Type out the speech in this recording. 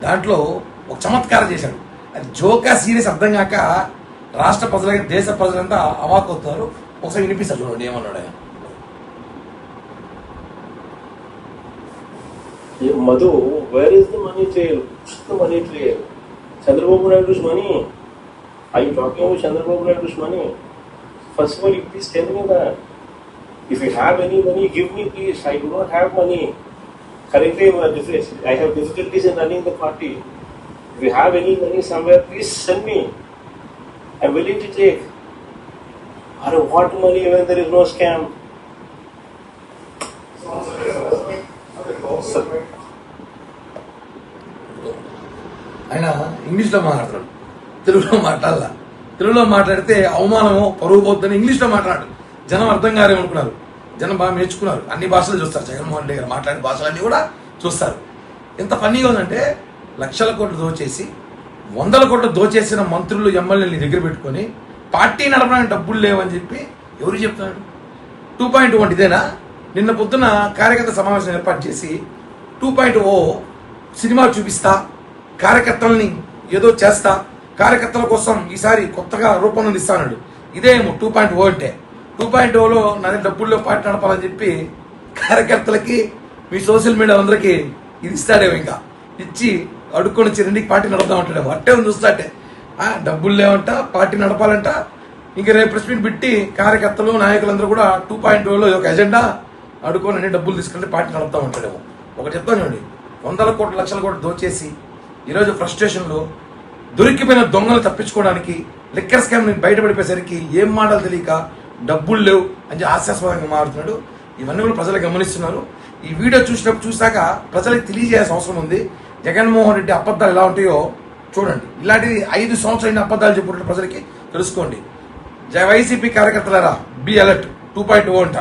దాంట్లో ఒక చమత్కారం చేశాడు. అది జోకా సీరియస్ అర్థం కాక రాష్ట్ర ప్రజలకి దేశ ప్రజలంతా అవాకవుతున్నారు. ఒకసారి వినిపిస్తారు చూడండి ఏమన్నాడు ఆయన. Madhu, where is the money trail? What's the money trail? Chandrababu Naidu's money. Are you talking about Chandrababu Naidu's money? First of all, you please tell me that. If you have any money, give me please. I do not have money. Currently, I have difficulties in running the party. If you have any money somewhere, please send me. I'm willing to take. Or what money when there is no scam? ఆయన ఇంగ్లీష్లో మాట్లాడతాడు, తెలుగులో మాట్లాడాల. తెలుగులో మాట్లాడితే అవమానమో పరువు పోతుందని ఇంగ్లీష్లో మాట్లాడు. జనం అర్థం కారేమనుకున్నారు. జనం బాగా నేర్చుకున్నారు. అన్ని భాషలు చూస్తారు. జగన్మోహన్ రెడ్డి గారు మాట్లాడే భాషలన్నీ కూడా చూస్తారు. ఎంత ఫన్నీగా ఉందంటే లక్షల కోట్లు దోచేసి 100 కోట్లు దోచేసిన మంత్రులు ఎమ్మెల్యేని దగ్గర పెట్టుకొని పార్టీ నడపడానికి డబ్బులు లేవని చెప్పి ఎవరు చెప్తున్నాడు? 2.1 ఇదేనా? నిన్న పొద్దున కార్యకర్త సమావేశం ఏర్పాటు చేసి 2.0 సినిమా చూపిస్తా, కార్యకర్తల్ని ఏదో చేస్తా, కార్యకర్తల కోసం ఈసారి కొత్తగా రూపొందిస్తాడు. ఇదేమో 2.0 అంటే. 2.0లో నా డబ్బుల్లో పార్టీ నడపాలని చెప్పి కార్యకర్తలకి మీ సోషల్ మీడియా అందరికీ ఇది ఇస్తాడేమో. ఇంకా ఇచ్చి అడుక్కొని వచ్చి రెండుకి పార్టీ నడపదామంటాడేమో. అట్టే ఉంది చూస్తాటే. డబ్బులు లేవంట, పార్టీ నడపాలంట. ఇంకా రేపు ప్రెస్ మీట్ పెట్టి కార్యకర్తలు నాయకులందరూ కూడా 2.0లో ఒక ఎజెండా అడుక్కొని అన్ని డబ్బులు తీసుకుంటే పార్టీ నడుపుతా ఉంటాడేమో. ఒకటి చెప్తాను చూడండి, 100 కోట్లు లక్షల కోట్లు దోచేసి ఈరోజు ఫ్రస్ట్రేషన్లో దొరికిపోయిన దొంగలు తప్పించుకోవడానికి లిక్కర్ స్కామ్ బయటపడిపోయేసరికి ఏం మాటలు తెలియక డబ్బులు లేవు అని హాస్యాస్పదంగా మారుతున్నాడు. ఇవన్నీ కూడా ప్రజలు గమనిస్తున్నారు. ఈ వీడియో చూసాక ప్రజలకు తెలియజేయాల్సిన అవసరం ఉంది. జగన్మోహన్ రెడ్డి అబద్ధాలు ఎలా ఉంటాయో చూడండి. ఇలాంటిది 5 సంవత్సరాలు అబద్ధాలు చెప్పుకుంటే ప్రజలకి తెలుసుకోండి. YCP కార్యకర్తలారా, be alert. 2.0 అంట.